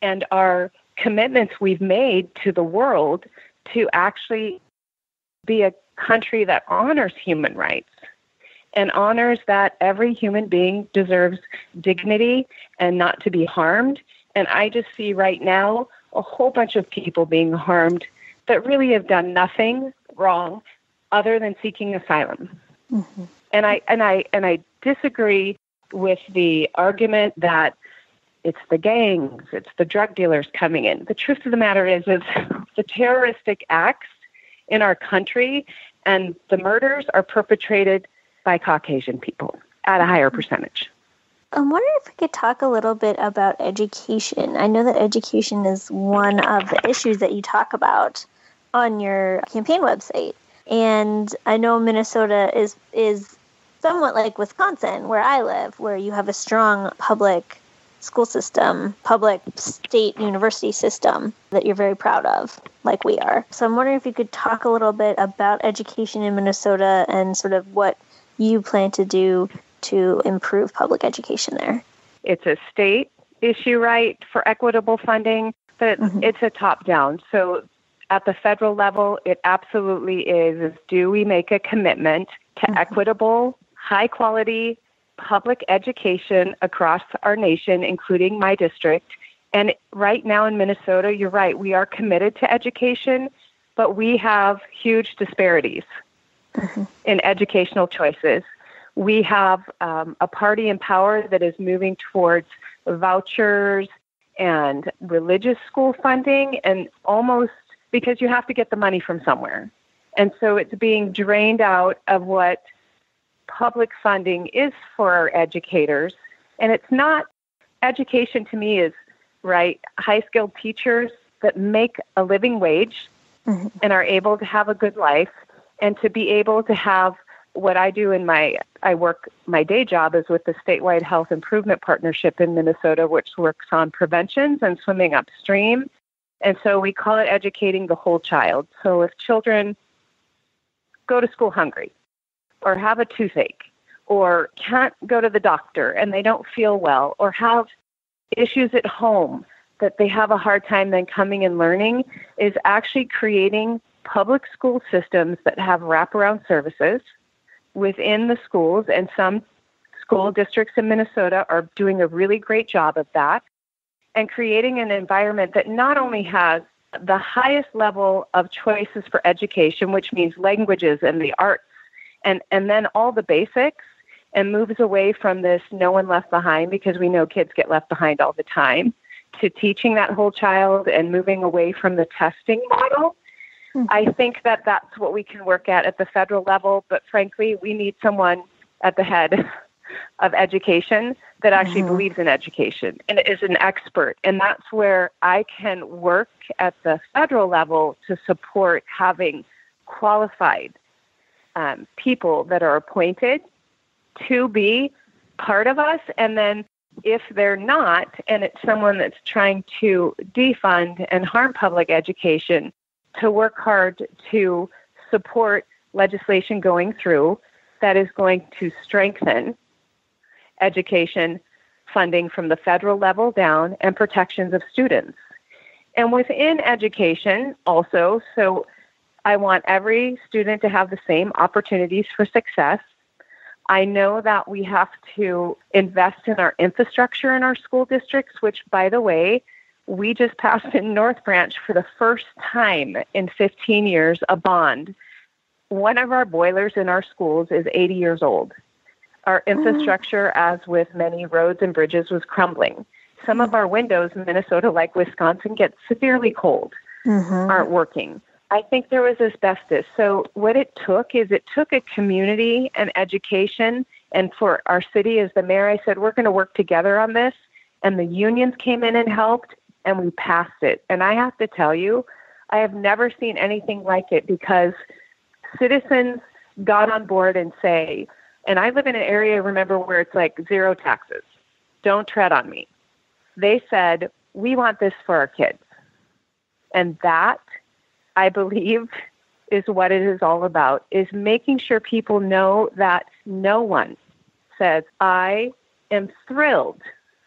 and our commitments we've made to the world to actually be a country that honors human rights and honors that every human being deserves dignity and not to be harmed. And I just see right now a whole bunch of people being harmed that really have done nothing wrong other than seeking asylum. Mm-hmm. And I disagree with the argument that it's the gangs, it's the drug dealers coming in. The truth of the matter is the terroristic acts in our country and the murders are perpetrated by Caucasian people at a higher percentage. I'm wondering if we could talk a little bit about education. I know that education is one of the issues that you talk about on your campaign website. And I know Minnesota is somewhat like Wisconsin, where I live, where you have a strong public school system, public state university system that you're very proud of, like we are. So I'm wondering if you could talk a little bit about education in Minnesota and sort of what you plan to do to improve public education there. It's a state issue, right, for equitable funding, but it's a top-down. So at the federal level, it absolutely is do we make a commitment to equitable, high-quality public education across our nation, including my district. And right now in Minnesota, you're right, we are committed to education, but we have huge disparities in educational choices. We have a party in power that is moving towards vouchers and religious school funding, and almost because you have to get the money from somewhere. And so it's being drained out of what public funding is for our educators. And it's not, education to me is, right, high-skilled teachers that make a living wage and are able to have a good life, and to be able to have what I do in my day job is with the statewide health improvement partnership in Minnesota, which works on preventions and swimming upstream. And so we call it educating the whole child. So if children go to school hungry or have a toothache or can't go to the doctor and they don't feel well or have issues at home that they have a hard time then coming and learning, is actually creating public school systems that have wraparound services within the schools. And some school districts in Minnesota are doing a really great job of that, and creating an environment that not only has the highest level of choices for education, which means languages and the arts, and then all the basics, and moves away from this no one left behind, because we know kids get left behind all the time, to teaching that whole child and moving away from the testing model. I think that that's what we can work at the federal level, but frankly, we need someone at the head of education that actually believes in education and is an expert. And that's where I can work at the federal level to support having qualified people that are appointed to be part of us. And then if they're not, and it's someone that's trying to defund and harm public education, to work hard to support legislation going through that is going to strengthen education funding from the federal level down and protections of students. And within education also, so I want every student to have the same opportunities for success. I know that we have to invest in our infrastructure in our school districts, which, by the way, we just passed in North Branch for the first time in 15 years a bond. One of our boilers in our schools is 80 years old. Our infrastructure, as with many roads and bridges, was crumbling. Some of our windows in Minnesota, like Wisconsin, get severely cold, aren't working. I think there was asbestos. So what it took is it took a community and education. And for our city, as the mayor, I said, we're going to work together on this. And the unions came in and helped, and we passed it. And I have to tell you, I have never seen anything like it, because citizens got on board and say, and I live in an area, remember, where it's like zero taxes. Don't tread on me. They said, we want this for our kids. And that, I believe, is what it is all about, is making sure people know that no one says, I am thrilled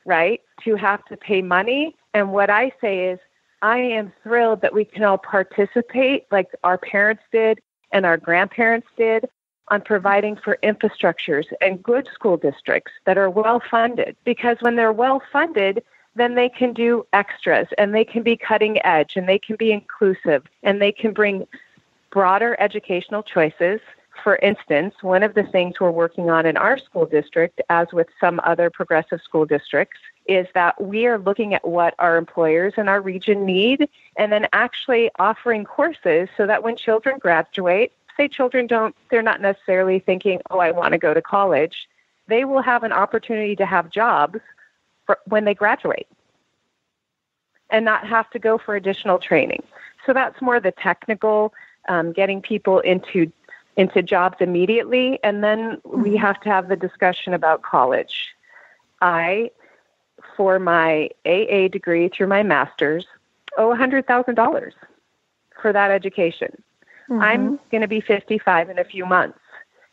right, to have to pay money. And what I say is, I am thrilled that we can all participate like our parents did and our grandparents did on providing for infrastructures and good school districts that are well-funded. Because when they're well-funded, then they can do extras and they can be cutting edge and they can be inclusive and they can bring broader educational choices. For instance, one of the things we're working on in our school district, as with some other progressive school districts, is that we are looking at what our employers in our region need and then actually offering courses so that when children graduate, say they're not necessarily thinking, oh, I want to go to college. They will have an opportunity to have jobs when they graduate and not have to go for additional training. So that's more the technical, getting people into jobs immediately. And then we have to have the discussion about college. For my AA degree through my master's, owe $100,000 for that education. Mm-hmm. I'm going to be 55 in a few months.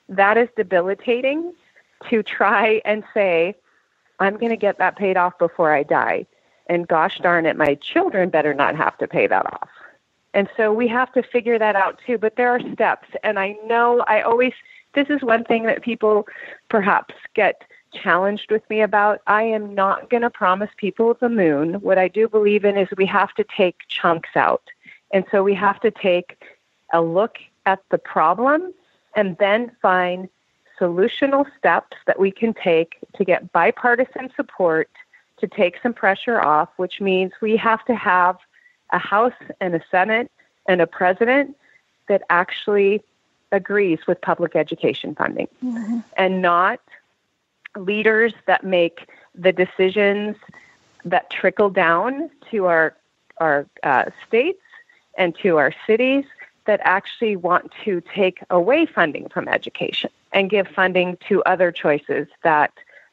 That is debilitating to try and say, I'm going to get that paid off before I die. And gosh darn it, my children better not have to pay that off. And so we have to figure that out too. But there are steps. And I know this is one thing that people perhaps get challenged with me about. I am not going to promise people the moon. What I do believe in is we have to take chunks out. And so we have to take a look at the problem and then find solutional steps that we can take to get bipartisan support to take some pressure off, which means we have to have a House and a Senate and a president that actually agrees with public education funding, mm-hmm. and not leaders that make the decisions that trickle down to our states and to our cities that actually want to take away funding from education and give funding to other choices that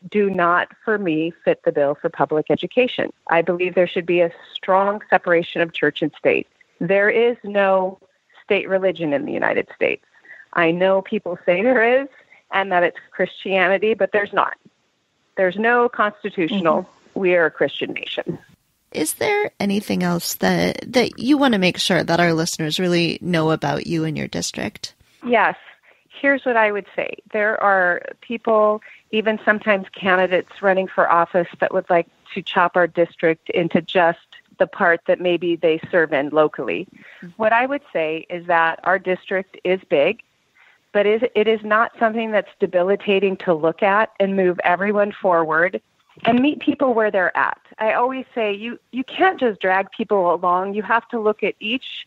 do not, for me, fit the bill for public education. I believe there should be a strong separation of church and state. There is no state religion in the United States. I know people say there is, and that it's Christianity, but there's not. There's no constitutional, mm-hmm. we are a Christian nation. Is there anything else that you want to make sure that our listeners really know about you and your district? Yes. Here's what I would say. There are people, even sometimes candidates running for office, that would like to chop our district into just the part that maybe they serve in locally. Mm-hmm. What I would say is that our district is big, but it is not something that's debilitating to look at and move everyone forward and meet people where they're at. I always say you can't just drag people along. You have to look at each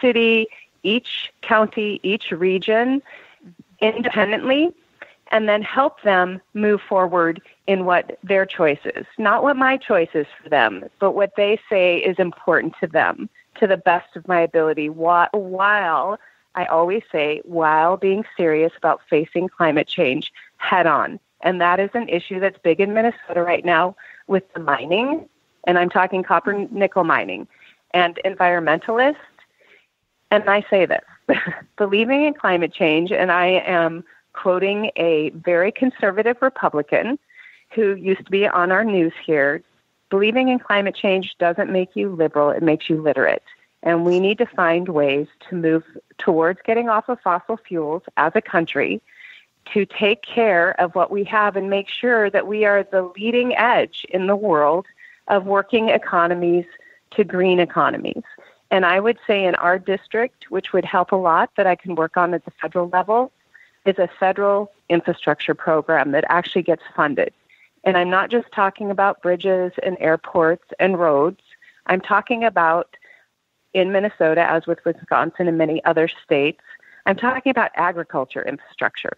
city, each county, each region independently, and then help them move forward in what their choice is. Not what my choice is for them, but what they say is important to them, to the best of my ability, while I always say, while being serious about facing climate change head on. And that is an issue that's big in Minnesota right now with the mining, and I'm talking copper nickel mining, and environmentalists. And I say this, believing in climate change, and I am quoting a very conservative Republican who used to be on our news here, believing in climate change doesn't make you liberal, it makes you literate. And we need to find ways to move towards getting off of fossil fuels as a country, to take care of what we have and make sure that we are the leading edge in the world of working economies to green economies. And I would say in our district, which would help a lot that I can work on at the federal level, is a federal infrastructure program that actually gets funded. And I'm not just talking about bridges and airports and roads. I'm talking about, in Minnesota, as with Wisconsin and many other states, I'm talking about agriculture infrastructure.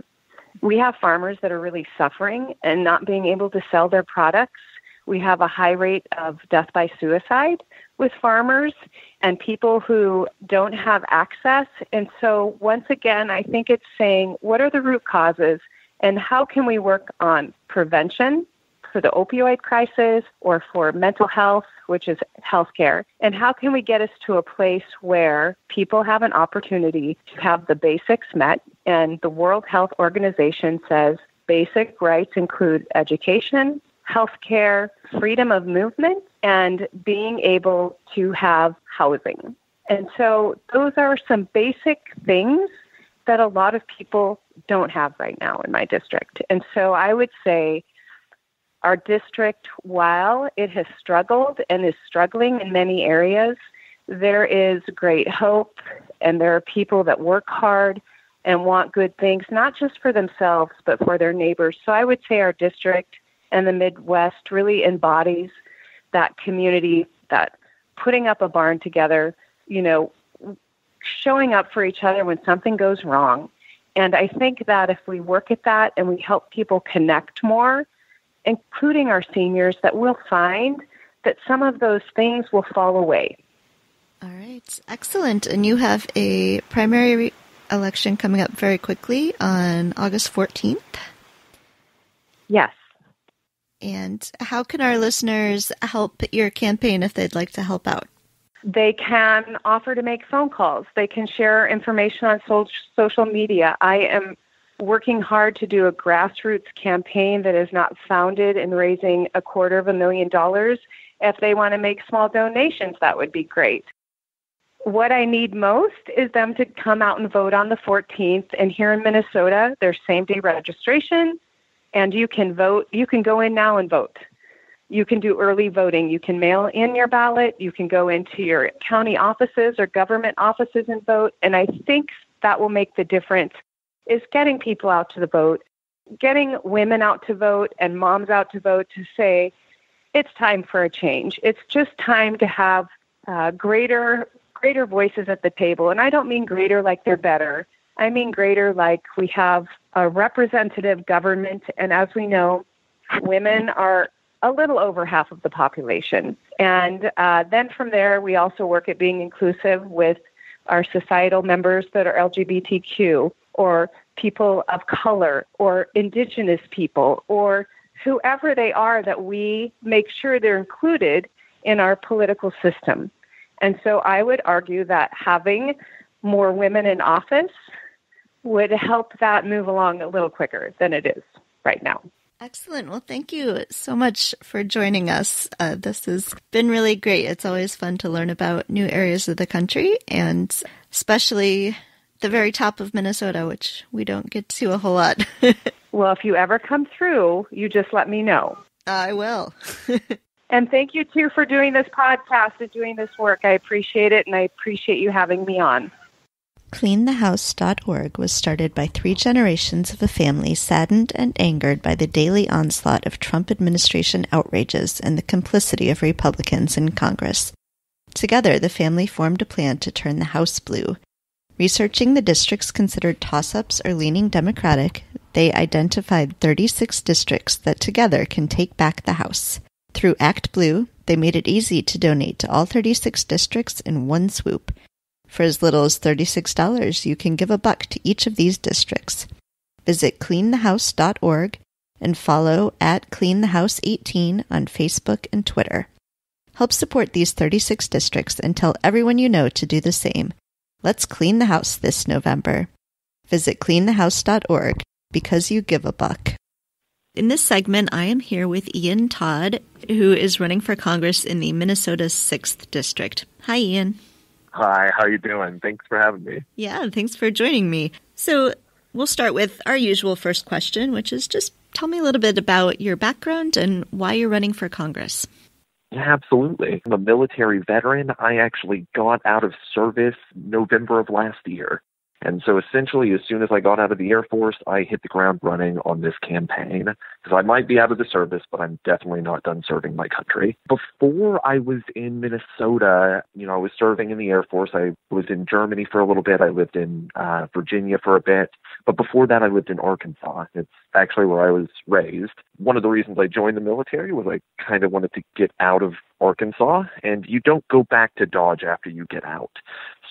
We have farmers that are really suffering and not being able to sell their products. We have a high rate of death by suicide with farmers and people who don't have access. And so once again, I think it's saying, what are the root causes and how can we work on prevention for the opioid crisis or for mental health, which is healthcare? And how can we get us to a place where people have an opportunity to have the basics met? And the World Health Organization says basic rights include education, healthcare, freedom of movement, and being able to have housing. And so those are some basic things that a lot of people don't have right now in my district. And so I would say our district, while it has struggled and is struggling in many areas, there is great hope, and there are people that work hard and want good things, not just for themselves, but for their neighbors. So I would say our district and the Midwest really embodies that community, that putting up a barn together, showing up for each other when something goes wrong. And I think that if we work at that and we help people connect more, including our seniors, that we'll find that some of those things will fall away. All right. Excellent. And you have a primary election coming up very quickly on August 14th? Yes. And how can our listeners help your campaign if they'd like to help out? They can offer to make phone calls. They can share information on social media. I am working hard to do a grassroots campaign that is not founded in raising $250,000. If they want to make small donations, that would be great. What I need most is them to come out and vote on the 14th. And here in Minnesota, there's same-day registration, and you can vote. You can go in now and vote. You can do early voting. You can mail in your ballot. You can go into your county offices or government offices and vote. And I think that will make the difference, is getting people out to the vote, getting women out to vote and moms out to vote, to say it's time for a change. It's just time to have greater voices at the table. And I don't mean greater like they're better. I mean greater like we have a representative government. And as we know, women are a little over half of the population. And then from there, we also work at being inclusive with our societal members that are LGBTQ, or people of color, or indigenous people, or whoever they are, that we make sure they're included in our political system. And so I would argue that having more women in office would help that move along a little quicker than it is right now. Excellent. Well, thank you so much for joining us. This has been really great. It's always fun to learn about new areas of the country, and especially the very top of Minnesota, which we don't get to a whole lot. Well, if you ever come through, you just let me know. I will. And thank you, too, for doing this podcast and doing this work. I appreciate it, and I appreciate you having me on. CleanTheHouse.org was started by 3 generations of a family saddened and angered by the daily onslaught of Trump administration outrages and the complicity of Republicans in Congress. Together, the family formed a plan to turn the House blue. Researching the districts considered toss-ups or leaning Democratic, they identified 36 districts that together can take back the House. Through Act Blue, they made it easy to donate to all 36 districts in one swoop. For as little as $36, you can give $1 to each of these districts. Visit cleanthehouse.org and follow at cleanthehouse18 on Facebook and Twitter. Help support these 36 districts and tell everyone you know to do the same. Let's clean the house this November. Visit cleanthehouse.org, because you give $1. In this segment, I am here with Ian Todd, who is running for Congress in the Minnesota 6th District. Hi, Ian. Hi, how you doing? Thanks for having me. Yeah, thanks for joining me. So we'll start with our usual first question, which is just tell me a little bit about your background and why you're running for Congress. Yeah, absolutely. I'm a military veteran. I actually got out of service November of last year. And so essentially, as soon as I got out of the Air Force, I hit the ground running on this campaign. Because I might be out of the service, but I'm definitely not done serving my country. Before I was in Minnesota, I was serving in the Air Force. I was in Germany for a little bit. I lived in Virginia for a bit. But before that, I lived in Arkansas. It's actually where I was raised. One of the reasons I joined the military was I kind of wanted to get out of Arkansas. And you don't go back to Dodge after you get out.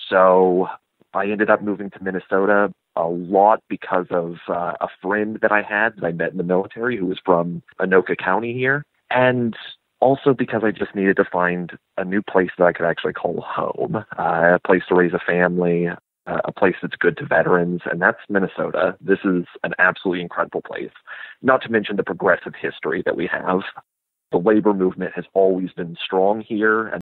So I ended up moving to Minnesota a lot because of a friend that I had that I met in the military who was from Anoka County here. And also because I just needed to find a new place that I could actually call home, a place to raise a family, a place that's good to veterans, and that's Minnesota. This is an absolutely incredible place, not to mention the progressive history that we have. The labor movement has always been strong here, and